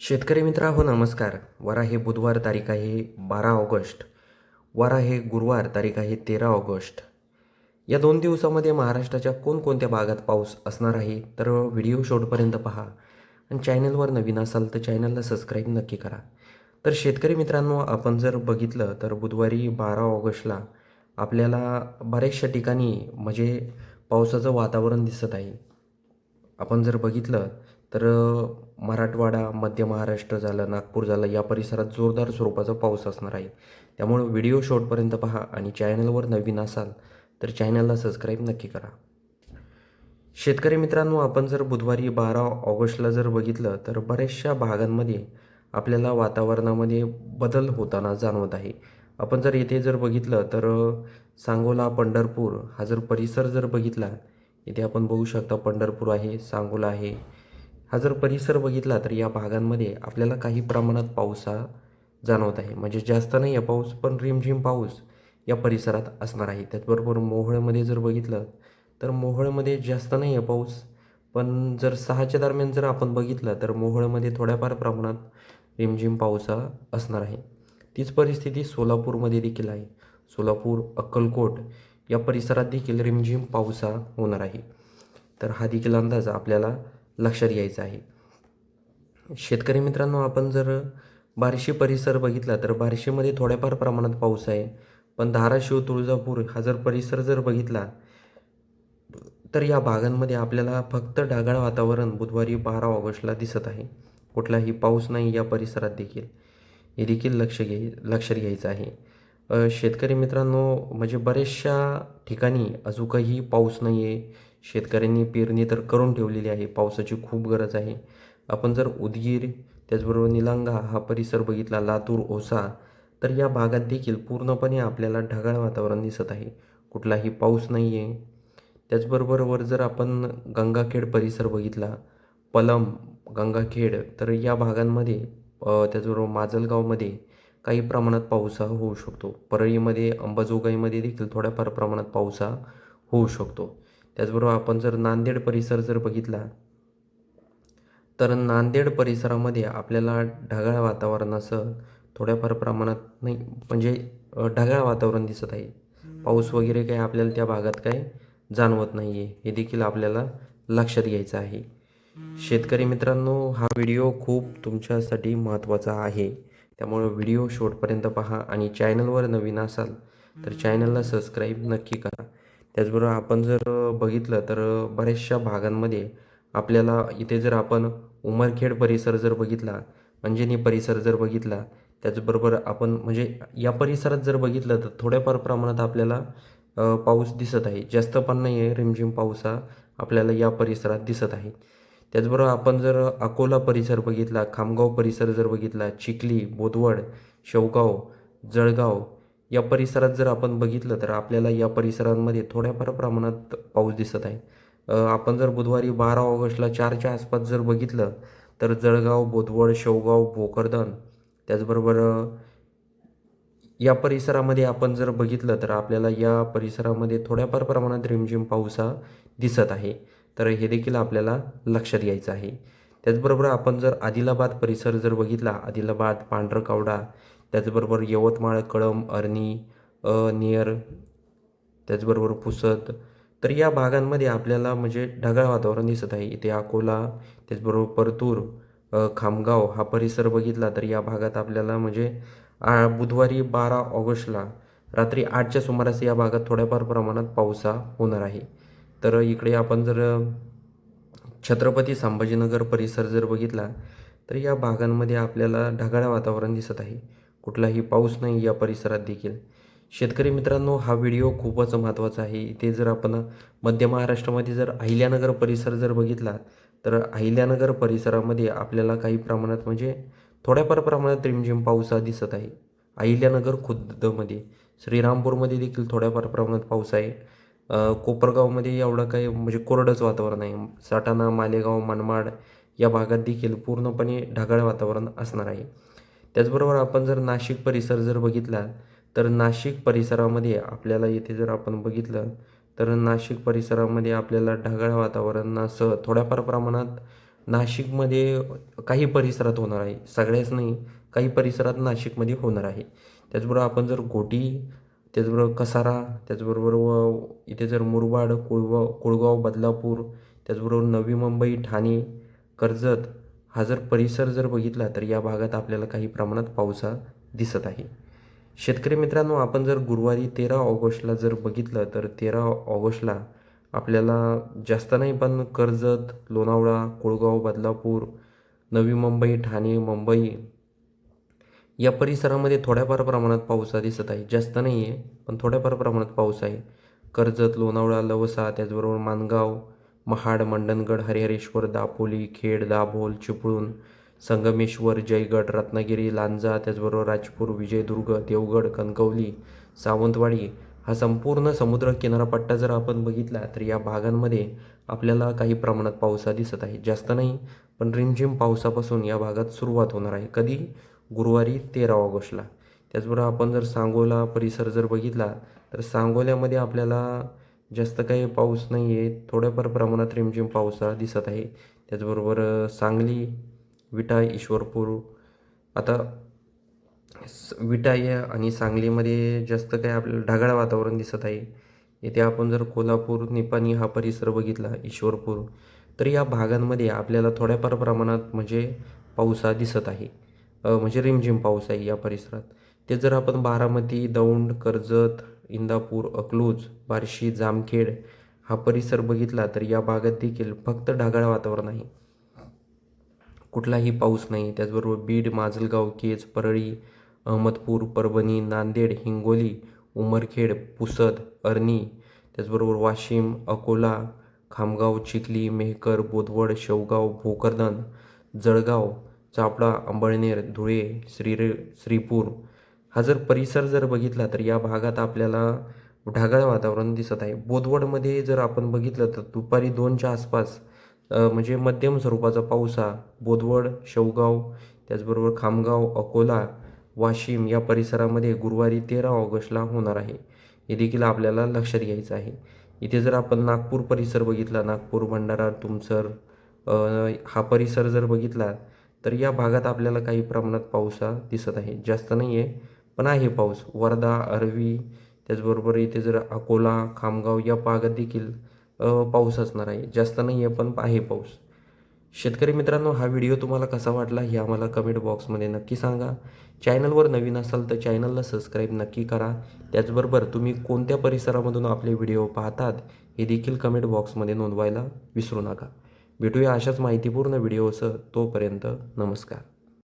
शेतकरी मित्रांनो नमस्कार. वार आहे बुधवार, तारीख आहे 12 ऑगस्ट. वार आहे गुरुवार, तारीख आहे 13 ऑगस्ट. या 2 दिवसामध्ये महाराष्ट्राच्या कोणकोणत्या भागात पाऊस असणार आहे, तर व्हिडिओ शेवटपर्यंत पहा आणि चॅनलवर नवीन असाल तर चॅनलला सबस्क्राईब नक्की करा. तर शेतकरी मित्रांनो, आपण जर बघितलं तर बुधवारी 12 ऑगस्टला आपल्याला बऱ्याचशा ठिकाणी म्हणजे पावसाचं वातावरण दिसत आहे. आपण जर बघितलं तर मराठवाडा, मध्य महाराष्ट्र झालं, नागपूर झालं, या परिसरात जोरदार स्वरूपाचा पाऊस असणार आहे. त्यामुळे व्हिडिओ शेवटपर्यंत पहा आणि चॅनलवर नवीन असाल तर चॅनलला सबस्क्राईब नक्की करा. शेतकरी मित्रांनो, आपण जर बुधवारी 12 ऑगस्टला जर बघितलं तर बऱ्याचशा भागांमध्ये आपल्याला वातावरणामध्ये बदल होताना जाणवत आहे. आपण जर येथे जर बघितलं तर सांगोला, पंढरपूर हा जर परिसर जर बघितला, इथे आपण बघू शकता पंढरपूर आहे, सांगोला आहे. हा जर परिसर बघितला तर या भागांमध्ये आपल्याला काही प्रमाणात पाऊस हा जाणवत आहे. म्हणजे जास्त नाही आहे पाऊस, पण रिमझिम पाऊस या परिसरात असणार आहे. त्याचबरोबर मोहोळमध्ये जर बघितलं तर मोहोळमध्ये जास्त नाही आहे पाऊस, पण जर 6च्या दरम्यान जर आपण बघितलं तर मोहोळमध्ये थोड्याफार प्रमाणात रिमझिम पाऊस हा असणार आहे. तीच परिस्थिती सोलापूरमध्ये देखील आहे. सोलापूर, अक्कलकोट या परिसरात देखील रिमझिम पाऊस हा होणार आहे. तर हा देखील अंदाज आपल्याला लक्षात घ्यायचा आहे. शेतकरी मित्रांनो, आपण जर बार्शी परिसर बघितला तर बार्शीमध्ये थोड्याफार प्रमाणात पाऊस आहे. पण धाराशिव, तुळजापूर हा जर परिसर जर बघितला तर या भागांमध्ये आपल्याला फक्त ढगाळ वातावरण बुधवारी 12 ऑगस्टला दिसत आहे. कुठलाही पाऊस नाही या परिसरात देखील. हे देखील लक्षात घ्यायचं आहे. शेतकरी मित्रांनो, म्हणजे बऱ्याचशा ठिकाणी अजूनही पाऊस नाही आहे. शेतकऱ्यांनी पेरणी तर करून ठेवलेली आहे. पावसाची खूप गरज आहे. आपण जर उदगीर, त्याचबरोबर निलंगा हा परिसर बघितला, लातूर, औसा, तर या भागात देखील पूर्णपणे आपल्याला ढगाळ वातावरण दिसत आहे. कुठलाही पाऊस नाही आहे. त्याचबरोबर जर आपण गंगाखेड परिसर बघितला, पलम, गंगाखेड, तर या भागांमध्ये त्याचबरोबर माजलगावमध्ये काही प्रमाणात पाऊस हा होऊ शकतो. परळीमध्ये, अंबाजोगाईमध्ये देखील थोड्याफार प्रमाणात पाऊस हा होऊ शकतो. त्याचबरोबर आपण जर नांदेड परिसर जर बघितला तर नांदेड परिसरामध्ये आपल्याला ढगाळ वातावरणासह थोड्याफार प्रमाणात नाही, म्हणजे ढगाळ वातावरण दिसत आहे. पाऊस वगैरे काही आपल्याला त्या भागात काही जाणवत नाही आहे. हे देखील आपल्याला लक्षात घ्यायचं आहे. शेतकरी मित्रांनो, हा व्हिडिओ खूप तुमच्यासाठी महत्त्वाचा आहे. त्यामुळे व्हिडिओ शेवटपर्यंत पहा आणि चॅनलवर नवीन असाल तर चॅनलला सबस्क्राईब नक्की करा. त्याचबरोबर आपण जर बघितलं तर बऱ्याचशा भागांमध्ये आपल्याला इथे जर आपण उमरखेड परिसर जर बघितला, अंजनी परिसर जर बघितला, त्याचबरोबर आपण म्हणजे या परिसरात जर बघितलं तर थोड्याफार प्रमाणात आपल्याला पाऊस दिसत आहे. जास्त पण नाही आहे. रिमझिम पाऊस हा आपल्याला या परिसरात दिसत आहे. त्याचबरोबर आपण जर अकोला परिसर बघितला, खामगाव परिसर जर बघितला, चिखली, बोदवड, शेवगाव, जळगाव या परिसरात जर आपण बघितलं तर आपल्याला या परिसरांमध्ये थोड्याफार प्रमाणात पाऊस दिसत आहे. आपण जर बुधवारी 12 ऑगस्टला 4च्या आसपास जर बघितलं तर जळगाव, बोदवड, शेवगाव, भोकरदन, त्याचबरोबर या परिसरामध्ये आपण जर बघितलं तर आपल्याला या परिसरामध्ये थोड्याफार प्रमाणात रिमझिम पाऊस हा दिसत आहे. तर हे देखील आपल्याला लक्षात घ्यायचं आहे. त्याचबरोबर आपण जर आदिलाबाद परिसर जर बघितला, आदिलाबाद, पांढरकवडा, त्याचबरोबर यवतमाळ, कळंब, अर्णी, नियर, त्याचबरोबर पुसद, तर या भागांमध्ये आपल्याला म्हणजे ढगाळ वातावरण दिसत आहे. इथे अकोला, त्याचबरोबर परतूर, खामगाव हा परिसर बघितला तर या भागात आपल्याला म्हणजे बुधवारी 12 ऑगस्टला रात्री 8च्या सुमारास या भागात थोड्याफार प्रमाणात पाऊस हा होणार आहे. तर इकडे आपण जर छत्रपती संभाजीनगर परिसर जर बघितला तर या भागांमध्ये आपल्याला ढगाळ वातावरण दिसत आहे. कुठलाही पाऊस नाही या परिसरात देखील. शेतकरी मित्रांनो, हा व्हिडिओ खूपच महत्त्वाचा आहे. इथे जर आपण मध्य महाराष्ट्रामध्ये जर अहिल्यानगर परिसर जर बघितला तर अहिल्यानगर परिसरामध्ये आपल्याला काही प्रमाणात म्हणजे थोड्याफार प्रमाणात रिमझिम पाऊस हा दिसत आहे. अहिल्यानगर खुर्दमध्ये, श्रीरामपूरमध्ये देखील थोड्याफार प्रमाणात पाऊस आहे. कोपरगावमध्ये एवढं काही म्हणजे कोरडंच वातावरण आहे. सटाणा, मालेगाव, मनमाड या भागात देखील पूर्णपणे ढगाळ वातावरण असणार आहे. त्याचबरोबर आपण जर नाशिक परिसर जर बघितला तर नाशिक परिसरामध्ये आपल्याला येथे जर आपण बघितलं तर नाशिक परिसरामध्ये आपल्याला ढगाळ वातावरणासह थोड्याफार प्रमाणात नाशिकमध्ये काही परिसरात होणार आहे, सगळ्याच नाही, काही परिसरात नाशिकमध्ये होणार आहे. त्याचबरोबर आपण जर घोटी, त्याचबरोबर कसारा, त्याचबरोबर इथे जर मुरबाड, कुळगाव, बदलापूर, त्याचबरोबर नवी मुंबई, ठाणे, कर्जत हा जर परिसर जर बघितला तर या भागात आपल्याला काही प्रमाणात पाऊस हा दिसत आहे. शेतकरी मित्रांनो, आपण जर गुरुवारी 13 ऑगस्टला जर बघितलं तर 13 ऑगस्टला आपल्याला जास्त नाही पण कर्जत, लोणावळा, कुळगाव, बदलापूर, नवी मुंबई, ठाणे, मुंबई या परिसरामध्ये थोड्याफार प्रमाणात पाऊस हा दिसत आहे. जास्त नाही आहे पण थोड्याफार प्रमाणात पाऊस आहे. कर्जत, लोणावळा, लवसा, त्याचबरोबर माणगाव, महाड, मंडणगड, हरिहरेश्वर, दापोली, खेड, दाभोळ, चिपळूण, संगमेश्वर, जयगड, रत्नागिरी, लांजा, त्याचबरोबर राजपूर, विजयदुर्ग, देवगड, कणकवली, सावंतवाडी हा संपूर्ण समुद्र किनारापट्टा जर आपण बघितला तर या भागांमध्ये आपल्याला काही प्रमाणात पाऊस हा दिसत आहे. जास्त नाही पण रिमझिम पावसापासून या भागात सुरुवात होणार आहे. कधी? गुरुवारी 13 ऑगस्टला. त्याचबरोबर आपण जर सांगोला परिसर जर बघितला तर सांगोल्यामध्ये आपल्याला जास्त काही पाऊस नाही आहे, थोड्याफार प्रमाणात रिमझिम पाऊस हा दिसत आहे. त्याचबरोबर सांगली, विटा, ईश्वरपूर, आता विटा या आणि सांगलीमध्ये जास्त काही आपल्याला ढगाळ वातावरण दिसत आहे. इथे आपण जर कोल्हापूर, निपाणी हा परिसर बघितला, ईश्वरपूर, तर या भागांमध्ये आपल्याला थोड्याफार प्रमाणात म्हणजे पाऊस हा दिसत आहे. म्हणजे रिमझिम पाऊस आहे या परिसरात. ते जर आपण बारामती, दौंड, कर्जत, इंदापूर, अकलूज, बार्शी, जामखेड हा परिसर बघितला तर या भागात देखील फक्त ढगाळ वातावरण आहे, कुठलाही पाऊस नाही. त्याचबरोबर बीड, माजलगाव, केज, परळी, अहमदपूर, परभणी, नांदेड, हिंगोली, उमरखेड, पुसद, अरणी, त्याचबरोबर वाशिम, अकोला, खामगाव, चिखली, मेहकर, बोदवड, शेवगाव, भोकरदन, जळगाव, चापडा, अंबळनेर, धुळे, श्रीपूर हा जर परिसर जर बघितला तर या भागात आपल्याला ढगाळ वातावरण दिसत आहे. बोदवडमध्ये जर आपण बघितलं तर दुपारी 2च्या आसपास म्हणजे मध्यम स्वरूपाचा पाऊस हा बोदवड, शेवगाव, त्याचबरोबर खामगाव, अकोला, वाशिम या परिसरामध्ये गुरुवारी 13 ऑगस्टला होणार आहे. हे देखील आपल्याला लक्षात घ्यायचं आहे. इथे जर आपण नागपूर परिसर बघितला, नागपूर, भंडारा, तुमसर हा परिसर जर बघितला तर या भागात आपल्याला काही प्रमाणात पाऊस हा दिसत आहे. जास्त नाही आहे पण आहे पाऊस. वर्धा, अरवी, त्याचबरोबर इथे जर अकोला, खामगाव या भागात देखील पाऊस असणार आहे. जास्त नाही आहे पण आहे पाऊस. शेतकरी मित्रांनो, हा व्हिडिओ तुम्हाला कसा वाटला हे आम्हाला कमेंट बॉक्समध्ये नक्की सांगा. चॅनलवर नवीन असाल तर चॅनलला सबस्क्राईब नक्की करा. त्याचबरोबर तुम्ही कोणत्या परिसरामधून आपले व्हिडिओ पाहतात हे देखील कमेंट बॉक्समध्ये नोंदवायला विसरू नका. भेटूया अशाच माहितीपूर्ण व्हिडिओसह. तोपर्यंत नमस्कार.